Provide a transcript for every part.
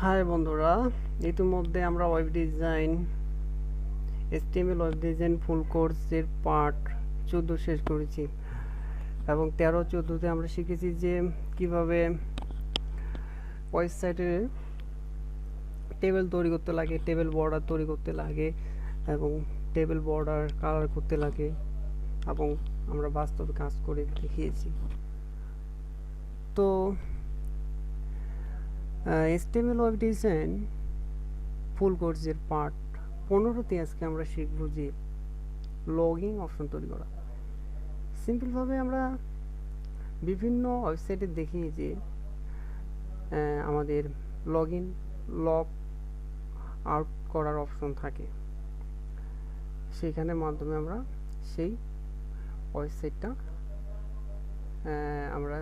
High বন্ধুরা, ইতিমধ্যে আমরা web design HTML web design ফুল কোর্সের পার্ট 14 শেষ করেছি এবং 13-14তে আমরা শিখেছি যে কিভাবে ওয়েবসাইটে টেবিল তৈরি করতে লাগে, টেবিল বর্ডার তৈরি করতে লাগে এবং টেবিল বর্ডার কালার করতে লাগে এবং আমরা বাস্তবে কাজ করে দেখিয়েছি। তো HTML ওয়েব ডিজাইন ফুল কোর্সের পার্ট 15তে আজকে আমরা শিখব যে লগইন অপশন তৈরি করা। সিম্পলভাবে আমরা বিভিন্ন ওয়েবসাইটে দেখি যে আমাদের লগ আউট করার অপশন থাকে, সেইখানের মাধ্যমে আমরা সেই ওয়েবসাইটটা আমরা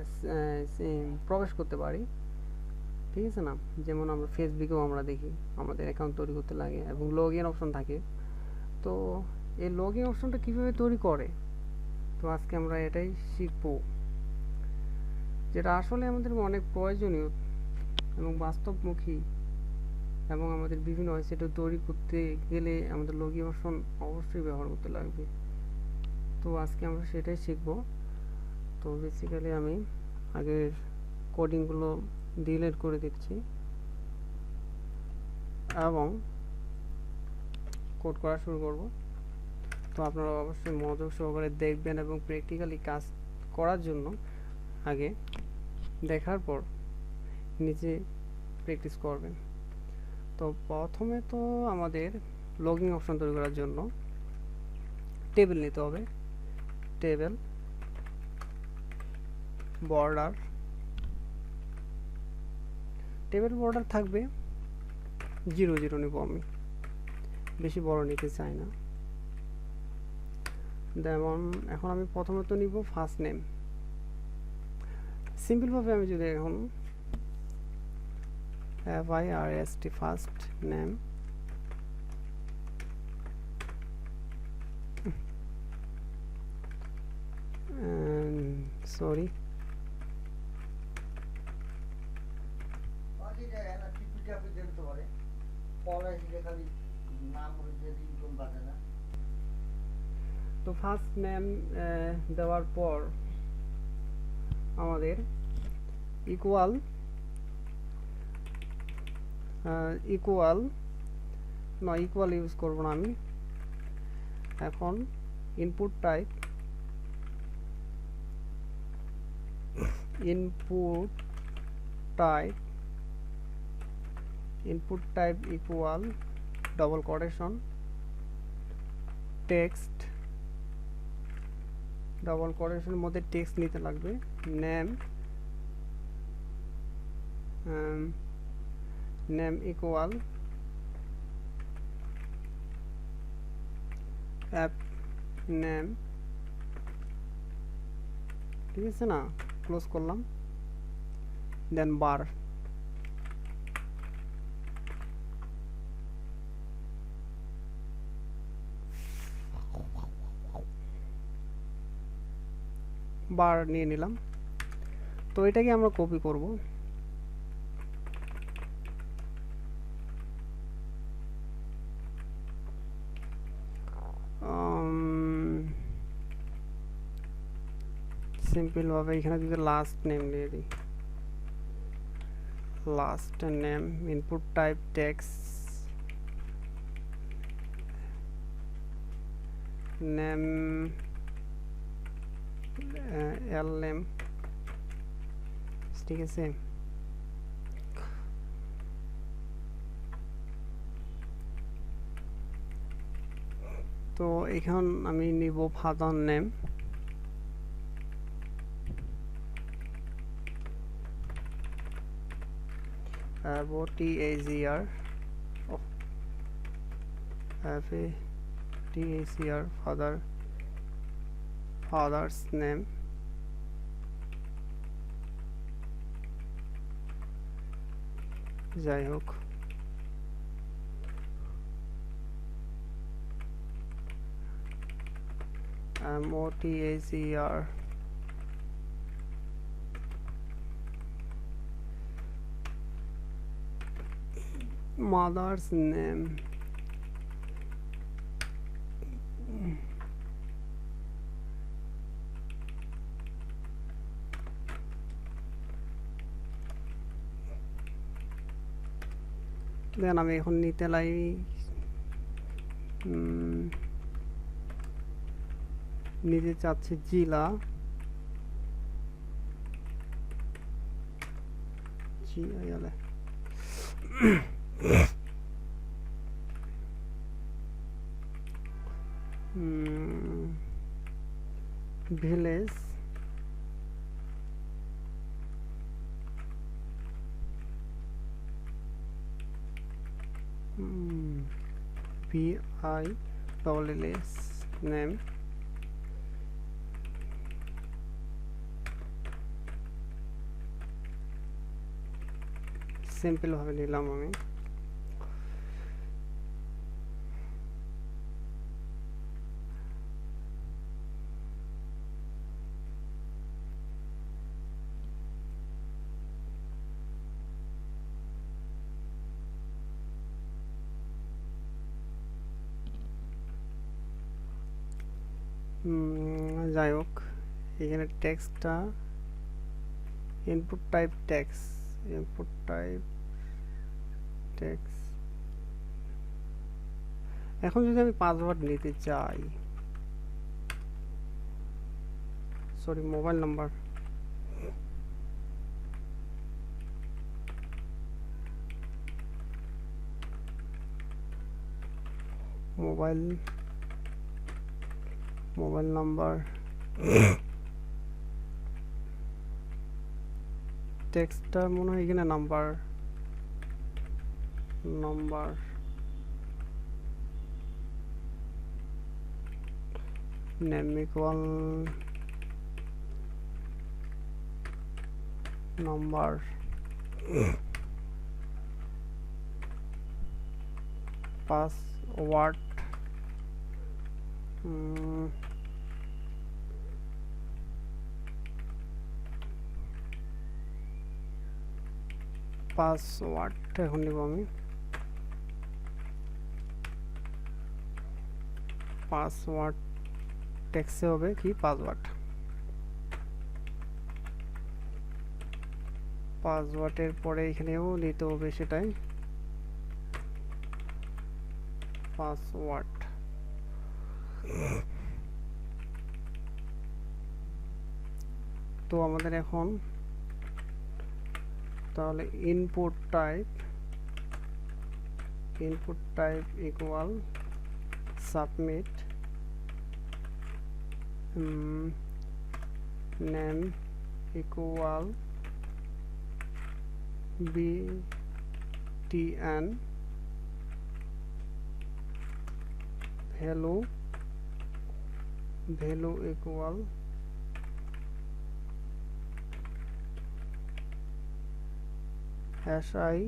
প্রবেশ করতে পারি। ঠিক আছে না? যেমন আমরা ফেসবুকেও আমরা দেখি আমাদের অ্যাকাউন্ট তৈরি করতে লাগে এবং লগইন অপশন থাকে। তো এই লগইন অপশনটা কিভাবে তৈরি করে, তো আজকে আমরা এটাই শিখব, যেটা আসলে আমাদের অনেক প্রয়োজনীয় এবং বাস্তবমুখী এবং আমাদের বিভিন্ন ওয়েবসাইটে তৈরি করতে গেলে আমাদের লগইন অপশন অবশ্যই ব্যবহার করতে লাগবে। তো আজকে আমরা সেটাই শিখব। তো বেসিক্যালি আমি আগের কোডিংগুলো ডিলিট করে দিচ্ছি এবং কোড করা শুরু করব। তো আপনারা অবশ্যই মনোযোগ সহকারে দেখবেন এবং প্র্যাকটিক্যালি কাজ করার জন্য আগে দেখার পর নিজে প্র্যাকটিস করবেন। তো প্রথমে তো আমাদের লগইন অপশন তৈরি করার জন্য টেবিল নিতে হবে। টেবিল বর্ডার, টেবিল বর্ডার থাকবে 0 নিব, আমি বেশি বড় নিতে চাই না। যেমন এখন আমি প্রথমত নিব ফার্স্ট নেম। সিম্পলভাবে আমি যদি এখন FIRST ফার্স্ট নেম সরি তো ফার্স্ট নেম দেওয়ার পর আমাদের ইকুয়াল ইউজ করব না আমি। এখন input type equal double quotation text, double কোটেশনের মধ্যে টেক্সট নিতে লাগবে। নেম ইকুয়াল অ্যাপ নেম, ঠিক আছে না? ক্লোজ করলাম। দেন বার নিয়ে নিলাম। তো এটাকে আমরা কপি করব। সিম্পল ভাবে এখানে যদি লাস্ট নেম দিয়ে দিই, last name, input type text, name এল নেম, ঠিক আছে? তো এখন আমি নিব father name, TAGR father's name, যাই হোক। MOTAGR mother's name, দেন আমি এখন নিতে নিতে চাচ্ছি জেলা, ভিলেজ, VILLS name, সিম্পল ভাবে নিলাম আমি। যাই হোক, এখানে টেক্সটটা input type text, input type text. এখন যদি আমি পাসওয়ার্ড নিতে চাই, sorry mobile number, mobile number, টেক্সটটা মনে হয় এখানে number, name equal number, password এখন নিব আমি পাসওয়ার্ড, টেক্সটে হবে কি পাসওয়ার্ডের পরে এখানেও নিতে হবে সেটাই পাসওয়ার্ড। তো আমাদের এখন তাহলে input type equal submit, name equal btn, value equal sign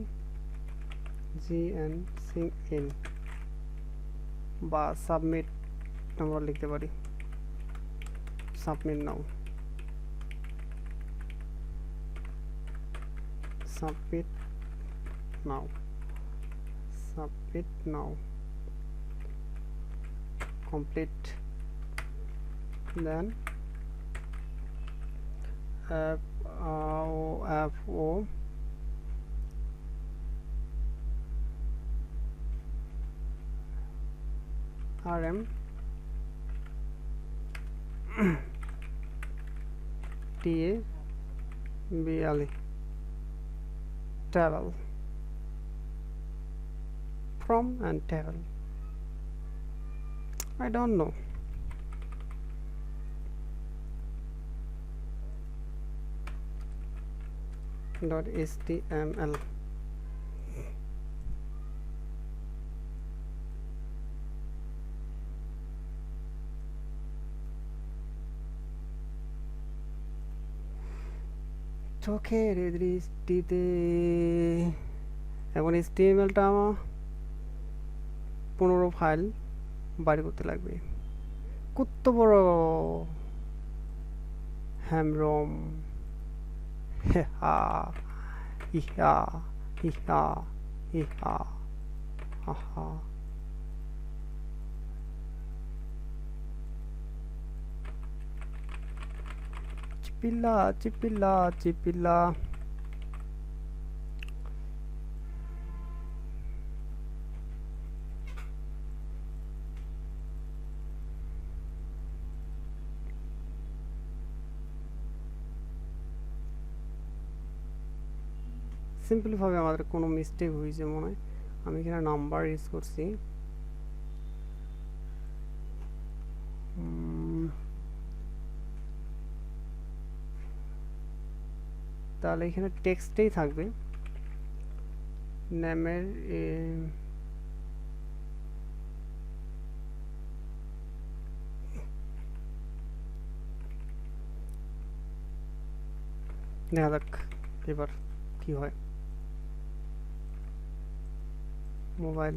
বা সাবমিট আমরা লিখতে পারি, submit now, complete, then fo rm table, table, from and table, I don't know. .html, চোখের দৃষ্টিতে এখন HTML-টা আমার 15 ফাইল বাইর করতে লাগবে। কত বড় হ্যামরম, ইহা আহা, চিপিলা চিপিলা চিপিলা। সিম্পলি ভাবে আমাদের কোনো মিস্টেক হয়েছে মনে হয়, আমি এখানে নাম্বার ইউজ করছি। তাহলে এখানে টেক্সটেই থাকবে নেমের দেখা যাক এবার কি হয়। Mobile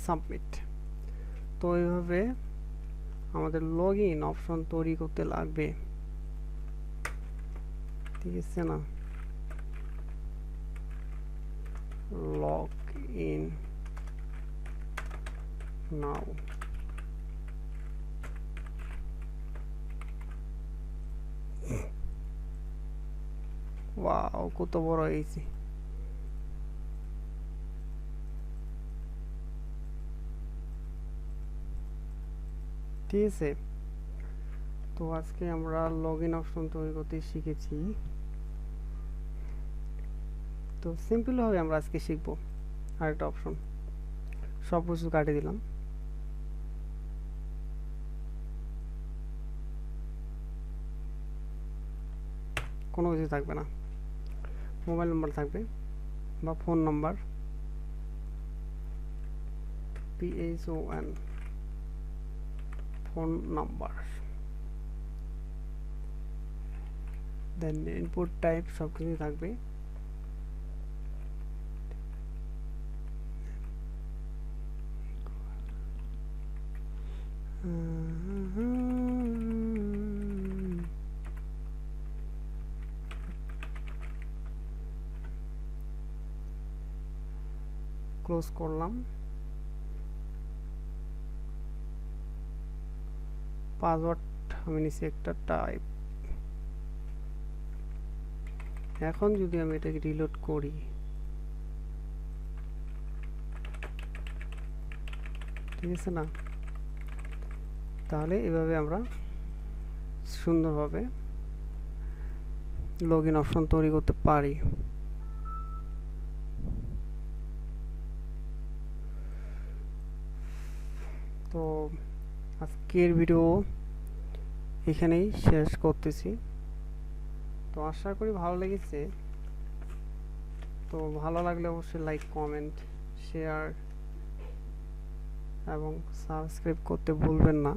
submit. তো এইভাবে আমাদের লগ ইন অপশন তৈরি করতে লাগবে, ঠিক আছে না? Log in now. ওয়াও, কত বড় হয়েছে। ঠিক আছে, তো আজকে আমরা লগ ইন অপশন তৈরি করতে শিখেছি। তো সিম্পল ভাবে আমরা আজকে শিখব আরেকটা অপশন। সব কিছু কাটিয়ে দিলাম, কোনো কিছু থাকবে না। মোবাইল নাম্বার থাকবে বা phone number, PHON phone number. Then input type সব কিছু থাকবে। ক্লোজ করলাম। পাসওয়ার্ড আমি নিচ্ছি একটা টাইপ। এখন যদি আমি এটাকে রিলোড করি, ঠিক আছে না? তাহলে এভাবে আমরা সুন্দরভাবে লগ ইন অপশন তৈরি করতে পারি। তো আজকের ভিডিও এখানেই শেষ করতেছি। তো আশা করি ভালো লেগেছে। তো ভালো লাগলে অবশ্যই লাইক, কমেন্ট, শেয়ার এবং সাবস্ক্রাইব করতে ভুলবেন না।